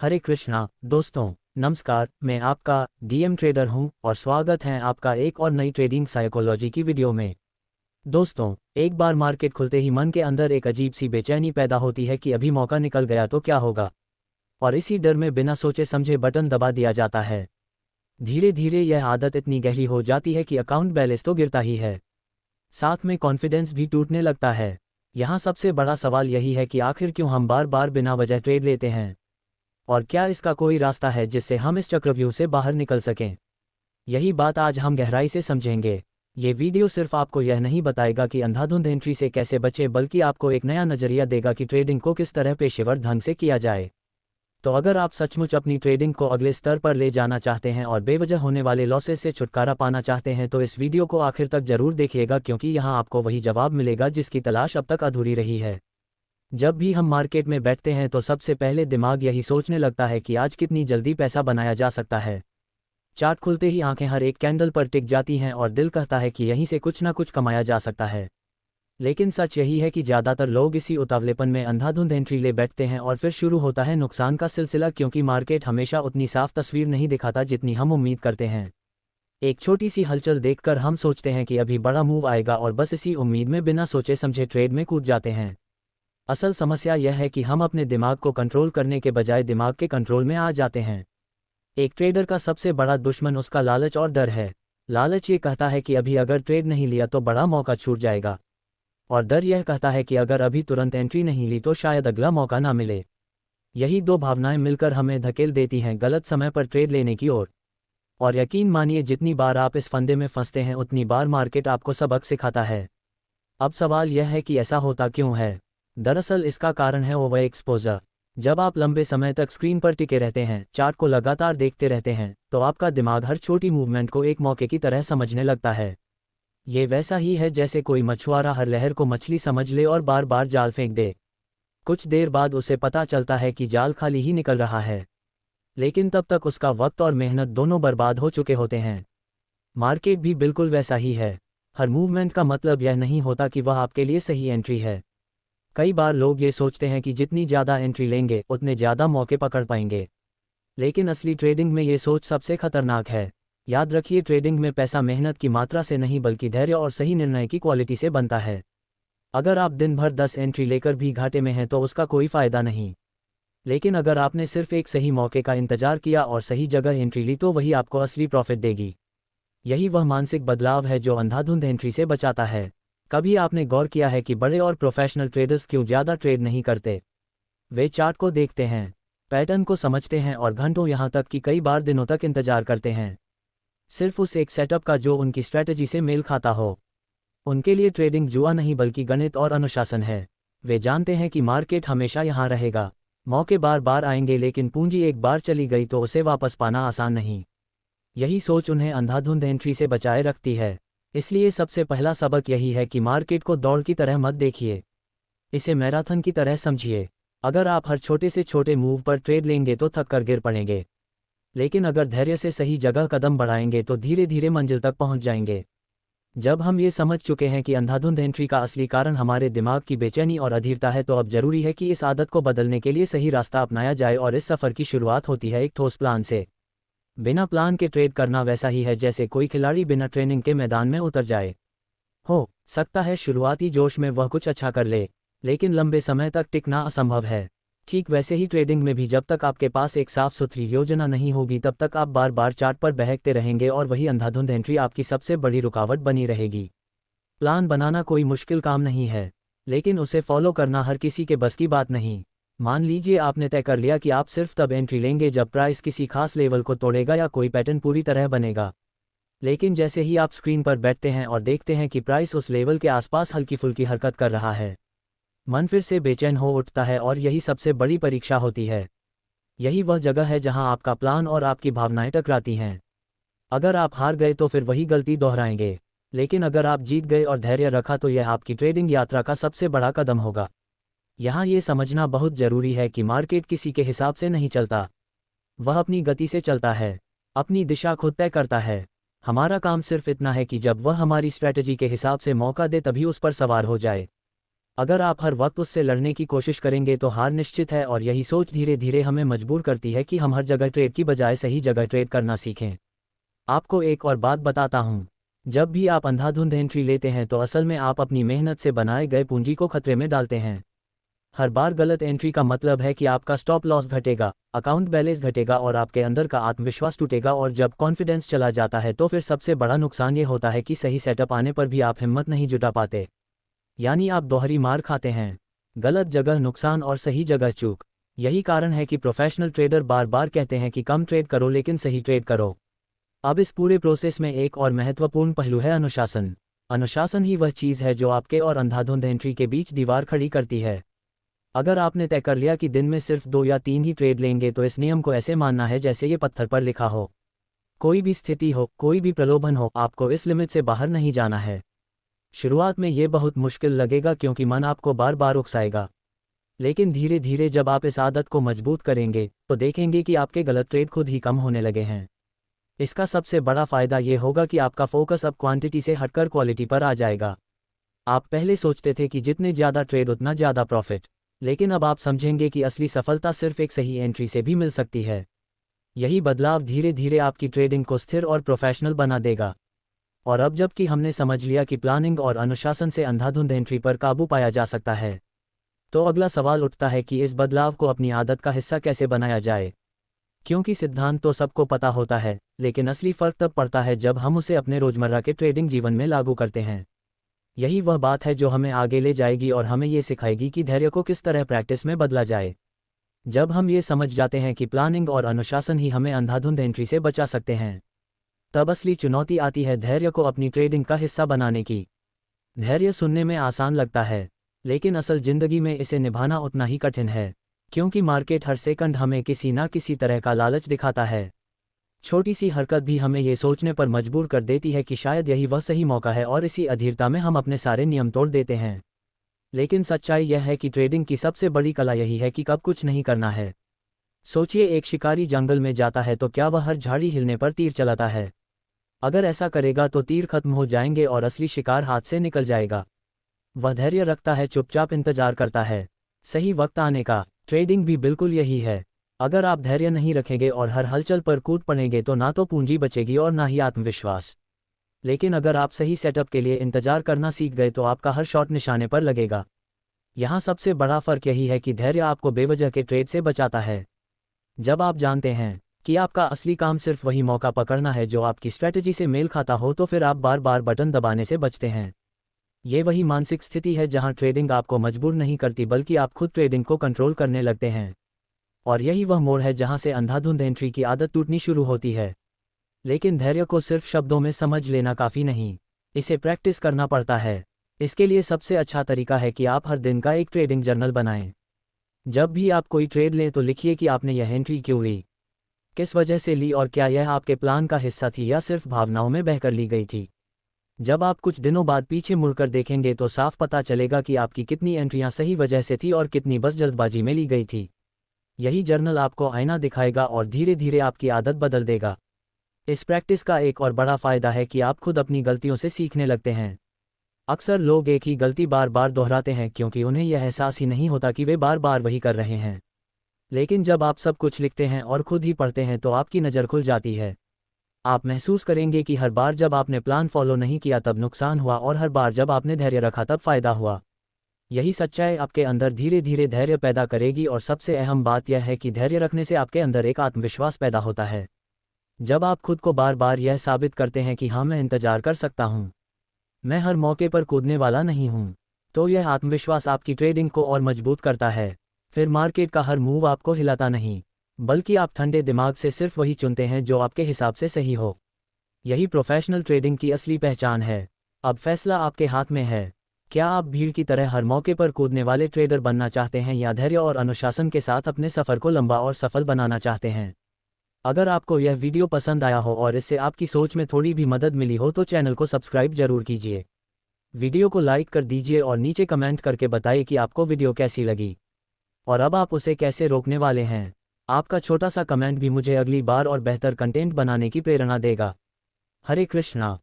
हरे कृष्णा दोस्तों, नमस्कार। मैं आपका डीएम ट्रेडर हूं और स्वागत है आपका एक और नई ट्रेडिंग साइकोलॉजी की वीडियो में। दोस्तों, एक बार मार्केट खुलते ही मन के अंदर एक अजीब सी बेचैनी पैदा होती है कि अभी मौका निकल गया तो क्या होगा, और इसी डर में बिना सोचे समझे बटन दबा दिया जाता है। धीरे धीरे यह आदत इतनी गहरी हो जाती है कि अकाउंट बैलेंस तो गिरता ही है, साथ में कॉन्फिडेंस भी टूटने लगता है। यहाँ सबसे बड़ा सवाल यही है कि आखिर क्यों हम बार बार बिना वजह ट्रेड लेते हैं, और क्या इसका कोई रास्ता है जिससे हम इस चक्रव्यूह से बाहर निकल सकें। यही बात आज हम गहराई से समझेंगे। ये वीडियो सिर्फ आपको यह नहीं बताएगा कि अंधाधुंध एंट्री से कैसे बचें, बल्कि आपको एक नया नज़रिया देगा कि ट्रेडिंग को किस तरह पेशेवर ढंग से किया जाए। तो अगर आप सचमुच अपनी ट्रेडिंग को अगले स्तर पर ले जाना चाहते हैं और बेवजह होने वाले लॉसेस से छुटकारा पाना चाहते हैं तो इस वीडियो को आखिर तक जरूर देखिएगा, क्योंकि यहाँ आपको वही जवाब मिलेगा जिसकी तलाश अब तक अधूरी रही है। जब भी हम मार्केट में बैठते हैं तो सबसे पहले दिमाग यही सोचने लगता है कि आज कितनी जल्दी पैसा बनाया जा सकता है। चार्ट खुलते ही आंखें हर एक कैंडल पर टिक जाती हैं और दिल कहता है कि यहीं से कुछ ना कुछ कमाया जा सकता है। लेकिन सच यही है कि ज़्यादातर लोग इसी उतावलेपन में अंधाधुंध एंट्री ले बैठते हैं और फिर शुरू होता है नुकसान का सिलसिला, क्योंकि मार्केट हमेशा उतनी साफ तस्वीर नहीं दिखाता जितनी हम उम्मीद करते हैं। एक छोटी सी हलचल देखकर हम सोचते हैं कि अभी बड़ा मूव आएगा और बस इसी उम्मीद में बिना सोचे समझे ट्रेड में कूद जाते हैं। असल समस्या यह है कि हम अपने दिमाग को कंट्रोल करने के बजाय दिमाग के कंट्रोल में आ जाते हैं। एक ट्रेडर का सबसे बड़ा दुश्मन उसका लालच और डर है। लालच ये कहता है कि अभी अगर ट्रेड नहीं लिया तो बड़ा मौका छूट जाएगा, और डर यह कहता है कि अगर अभी तुरंत एंट्री नहीं ली तो शायद अगला मौका ना मिले। यही दो भावनाएं मिलकर हमें धकेल देती हैं गलत समय पर ट्रेड लेने की ओर। और यकीन मानिए, जितनी बार आप इस फंदे में फंसते हैं उतनी बार मार्केट आपको सबक सिखाता है। अब सवाल यह है कि ऐसा होता क्यों है। दरअसल इसका कारण है ओवर एक्सपोजर। जब आप लंबे समय तक स्क्रीन पर टिके रहते हैं, चार्ट को लगातार देखते रहते हैं, तो आपका दिमाग हर छोटी मूवमेंट को एक मौके की तरह समझने लगता है। ये वैसा ही है जैसे कोई मछुआरा हर लहर को मछली समझ ले और बार बार जाल फेंक दे। कुछ देर बाद उसे पता चलता है कि जाल खाली ही निकल रहा है, लेकिन तब तक उसका वक्त और मेहनत दोनों बर्बाद हो चुके होते हैं। मार्केट भी बिल्कुल वैसा ही है। हर मूवमेंट का मतलब यह नहीं होता कि वह आपके लिए सही एंट्री है। कई बार लोग ये सोचते हैं कि जितनी ज़्यादा एंट्री लेंगे उतने ज़्यादा मौके पकड़ पाएंगे, लेकिन असली ट्रेडिंग में ये सोच सबसे खतरनाक है। याद रखिए, ट्रेडिंग में पैसा मेहनत की मात्रा से नहीं बल्कि धैर्य और सही निर्णय की क्वालिटी से बनता है। अगर आप दिन भर 10 एंट्री लेकर भी घाटे में हैं तो उसका कोई फ़ायदा नहीं, लेकिन अगर आपने सिर्फ एक सही मौके का इंतजार किया और सही जगह एंट्री ली तो वही आपको असली प्रॉफिट देगी। यही वह मानसिक बदलाव है जो अंधाधुंध एंट्री से बचाता है। कभी आपने गौर किया है कि बड़े और प्रोफेशनल ट्रेडर्स क्यों ज़्यादा ट्रेड नहीं करते? वे चार्ट को देखते हैं, पैटर्न को समझते हैं और घंटों, यहाँ तक कि कई बार दिनों तक इंतजार करते हैं, सिर्फ उस एक सेटअप का जो उनकी स्ट्रैटेजी से मेल खाता हो। उनके लिए ट्रेडिंग जुआ नहीं बल्कि गणित और अनुशासन है। वे जानते हैं कि मार्केट हमेशा यहाँ रहेगा, मौके बार बार आएंगे, लेकिन पूंजी एक बार चली गई तो उसे वापस पाना आसान नहीं। यही सोच उन्हें अंधाधुंध एंट्री से बचाए रखती है। इसलिए सबसे पहला सबक यही है कि मार्केट को दौड़ की तरह मत देखिए, इसे मैराथन की तरह समझिए। अगर आप हर छोटे से छोटे मूव पर ट्रेड लेंगे तो थक कर गिर पड़ेंगे, लेकिन अगर धैर्य से सही जगह कदम बढ़ाएंगे तो धीरे धीरे मंजिल तक पहुंच जाएंगे। जब हम ये समझ चुके हैं कि अंधाधुंध एंट्री का असली कारण हमारे दिमाग की बेचैनी और अधीरता है, तो अब जरूरी है कि इस आदत को बदलने के लिए सही रास्ता अपनाया जाए। और इस सफ़र की शुरुआत होती है एक ठोस प्लान से। बिना प्लान के ट्रेड करना वैसा ही है जैसे कोई खिलाड़ी बिना ट्रेनिंग के मैदान में उतर जाए। हो सकता है शुरुआती जोश में वह कुछ अच्छा कर ले, लेकिन लंबे समय तक टिकना असंभव है। ठीक वैसे ही ट्रेडिंग में भी जब तक आपके पास एक साफ सुथरी योजना नहीं होगी तब तक आप बार बार चार्ट पर बहकते रहेंगे और वही अंधाधुंध एंट्री आपकी सबसे बड़ी रुकावट बनी रहेगी। प्लान बनाना कोई मुश्किल काम नहीं है, लेकिन उसे फॉलो करना हर किसी के बस की बात नहीं। मान लीजिए आपने तय कर लिया कि आप सिर्फ तब एंट्री लेंगे जब प्राइस किसी खास लेवल को तोड़ेगा या कोई पैटर्न पूरी तरह बनेगा। लेकिन जैसे ही आप स्क्रीन पर बैठते हैं और देखते हैं कि प्राइस उस लेवल के आसपास हल्की फुल्की हरकत कर रहा है, मन फिर से बेचैन हो उठता है। और यही सबसे बड़ी परीक्षा होती है। यही वह जगह है जहां आपका प्लान और आपकी भावनाएं टकराती हैं। अगर आप हार गए तो फिर वही गलती दोहराएंगे, लेकिन अगर आप जीत गए और धैर्य रखा तो यह आपकी ट्रेडिंग यात्रा का सबसे बड़ा कदम होगा। यहाँ ये समझना बहुत ज़रूरी है कि मार्केट किसी के हिसाब से नहीं चलता, वह अपनी गति से चलता है, अपनी दिशा खुद तय करता है। हमारा काम सिर्फ इतना है कि जब वह हमारी स्ट्रैटेजी के हिसाब से मौका दे तभी उस पर सवार हो जाए। अगर आप हर वक्त उससे लड़ने की कोशिश करेंगे तो हार निश्चित है, और यही सोच धीरे धीरे हमें मजबूर करती है कि हम हर जगह ट्रेड की बजाय सही जगह ट्रेड करना सीखें। आपको एक और बात बताता हूँ, जब भी आप अंधाधुंध एंट्री लेते हैं तो असल में आप अपनी मेहनत से बनाए गए पूंजी को खतरे में डालते हैं। हर बार गलत एंट्री का मतलब है कि आपका स्टॉप लॉस घटेगा, अकाउंट बैलेंस घटेगा और आपके अंदर का आत्मविश्वास टूटेगा, और जब कॉन्फिडेंस चला जाता है तो फिर सबसे बड़ा नुकसान ये होता है कि सही सेटअप आने पर भी आप हिम्मत नहीं जुटा पाते। यानी आप दोहरी मार खाते हैं, गलत जगह नुकसान और सही जगह चूक। यही कारण है कि प्रोफेशनल ट्रेडर बार बार कहते हैं कि कम ट्रेड करो लेकिन सही ट्रेड करो। अब इस पूरे प्रोसेस में एक और महत्वपूर्ण पहलू है अनुशासन। अनुशासन ही वह चीज़ है जो आपके और अंधाधुंध एंट्री के बीच दीवार खड़ी करती है। अगर आपने तय कर लिया कि दिन में सिर्फ 2 या 3 ही ट्रेड लेंगे तो इस नियम को ऐसे मानना है जैसे ये पत्थर पर लिखा हो। कोई भी स्थिति हो, कोई भी प्रलोभन हो, आपको इस लिमिट से बाहर नहीं जाना है। शुरुआत में ये बहुत मुश्किल लगेगा क्योंकि मन आपको बार बार उकसाएगा, लेकिन धीरे धीरे जब आप इस आदत को मजबूत करेंगे तो देखेंगे कि आपके गलत ट्रेड खुद ही कम होने लगे हैं। इसका सबसे बड़ा फायदा ये होगा कि आपका फोकस अब क्वांटिटी से हटकर क्वालिटी पर आ जाएगा। आप पहले सोचते थे कि जितने ज़्यादा ट्रेड उतना ज़्यादा प्रॉफिट, लेकिन अब आप समझेंगे कि असली सफलता सिर्फ एक सही एंट्री से भी मिल सकती है। यही बदलाव धीरे धीरे आपकी ट्रेडिंग को स्थिर और प्रोफेशनल बना देगा। और अब जबकि हमने समझ लिया कि प्लानिंग और अनुशासन से अंधाधुंध एंट्री पर काबू पाया जा सकता है, तो अगला सवाल उठता है कि इस बदलाव को अपनी आदत का हिस्सा कैसे बनाया जाए। क्योंकि सिद्धांत तो सबको पता होता है, लेकिन असली फ़र्क तब पड़ता है जब हम उसे अपने रोज़मर्रा के ट्रेडिंग जीवन में लागू करते हैं। यही वह बात है जो हमें आगे ले जाएगी और हमें ये सिखाएगी कि धैर्य को किस तरह प्रैक्टिस में बदला जाए। जब हम ये समझ जाते हैं कि प्लानिंग और अनुशासन ही हमें अंधाधुंध एंट्री से बचा सकते हैं, तब असली चुनौती आती है धैर्य को अपनी ट्रेडिंग का हिस्सा बनाने की। धैर्य सुनने में आसान लगता है, लेकिन असल ज़िंदगी में इसे निभाना उतना ही कठिन है, क्योंकि मार्केट हर सेकंड हमें किसी ना किसी तरह का लालच दिखाता है। छोटी सी हरकत भी हमें ये सोचने पर मजबूर कर देती है कि शायद यही वह सही मौका है, और इसी अधीरता में हम अपने सारे नियम तोड़ देते हैं। लेकिन सच्चाई यह है कि ट्रेडिंग की सबसे बड़ी कला यही है कि कब कुछ नहीं करना है। सोचिए, एक शिकारी जंगल में जाता है तो क्या वह हर झाड़ी हिलने पर तीर चलाता है? अगर ऐसा करेगा तो तीर खत्म हो जाएंगे और असली शिकार हाथ से निकल जाएगा। वह धैर्य रखता है, चुपचाप इंतजार करता है सही वक्त आने का। ट्रेडिंग भी बिल्कुल यही है। अगर आप धैर्य नहीं रखेंगे और हर हलचल पर कूद पड़ेंगे तो ना तो पूंजी बचेगी और ना ही आत्मविश्वास। लेकिन अगर आप सही सेटअप के लिए इंतजार करना सीख गए तो आपका हर शॉट निशाने पर लगेगा। यहाँ सबसे बड़ा फर्क यही है कि धैर्य आपको बेवजह के ट्रेड से बचाता है। जब आप जानते हैं कि आपका असली काम सिर्फ वही मौका पकड़ना है जो आपकी स्ट्रैटेजी से मेल खाता हो, तो फिर आप बार बार बटन दबाने से बचते हैं। ये वही मानसिक स्थिति है जहां ट्रेडिंग आपको मजबूर नहीं करती, बल्कि आप खुद ट्रेडिंग को कंट्रोल करने लगते हैं। और यही वह मोड़ है जहां से अंधाधुंध एंट्री की आदत टूटनी शुरू होती है। लेकिन धैर्य को सिर्फ शब्दों में समझ लेना काफ़ी नहीं, इसे प्रैक्टिस करना पड़ता है। इसके लिए सबसे अच्छा तरीका है कि आप हर दिन का एक ट्रेडिंग जर्नल बनाएं। जब भी आप कोई ट्रेड लें तो लिखिए कि आपने यह एंट्री क्यों ली, किस वजह से ली, और क्या यह आपके प्लान का हिस्सा थी या सिर्फ भावनाओं में बहकर ली गई थी। जब आप कुछ दिनों बाद पीछे मुड़कर देखेंगे तो साफ पता चलेगा कि आपकी कितनी एंट्रियां सही वजह से थी और कितनी बस जल्दबाजी में ली गई थी। यही जर्नल आपको आईना दिखाएगा और धीरे धीरे आपकी आदत बदल देगा। इस प्रैक्टिस का एक और बड़ा फ़ायदा है कि आप खुद अपनी गलतियों से सीखने लगते हैं। अक्सर लोग एक ही गलती बार बार दोहराते हैं क्योंकि उन्हें यह एहसास ही नहीं होता कि वे बार बार वही कर रहे हैं। लेकिन जब आप सब कुछ लिखते हैं और खुद ही पढ़ते हैं तो आपकी नज़र खुल जाती है। आप महसूस करेंगे कि हर बार जब आपने प्लान फॉलो नहीं किया तब नुकसान हुआ, और हर बार जब आपने धैर्य रखा तब फ़ायदा हुआ। यही सच्चाई आपके अंदर धीरे धीरे धैर्य पैदा करेगी, और सबसे अहम बात यह है कि धैर्य रखने से आपके अंदर एक आत्मविश्वास पैदा होता है। जब आप खुद को बार बार यह साबित करते हैं कि हाँ, मैं इंतजार कर सकता हूँ, मैं हर मौके पर कूदने वाला नहीं हूँ, तो यह आत्मविश्वास आपकी ट्रेडिंग को और मजबूत करता है। फिर मार्केट का हर मूव आपको हिलाता नहीं, बल्कि आप ठंडे दिमाग से सिर्फ वही चुनते हैं जो आपके हिसाब से सही हो। यही प्रोफेशनल ट्रेडिंग की असली पहचान है। अब फैसला आपके हाथ में है। क्या आप भीड़ की तरह हर मौके पर कूदने वाले ट्रेडर बनना चाहते हैं, या धैर्य और अनुशासन के साथ अपने सफ़र को लंबा और सफल बनाना चाहते हैं? अगर आपको यह वीडियो पसंद आया हो और इससे आपकी सोच में थोड़ी भी मदद मिली हो तो चैनल को सब्सक्राइब जरूर कीजिए। वीडियो को लाइक कर दीजिए और नीचे कमेंट करके बताइए कि आपको वीडियो कैसी लगी और अब आप उसे कैसे रोकने वाले हैं। आपका छोटा सा कमेंट भी मुझे अगली बार और बेहतर कंटेंट बनाने की प्रेरणा देगा। हरे कृष्णा।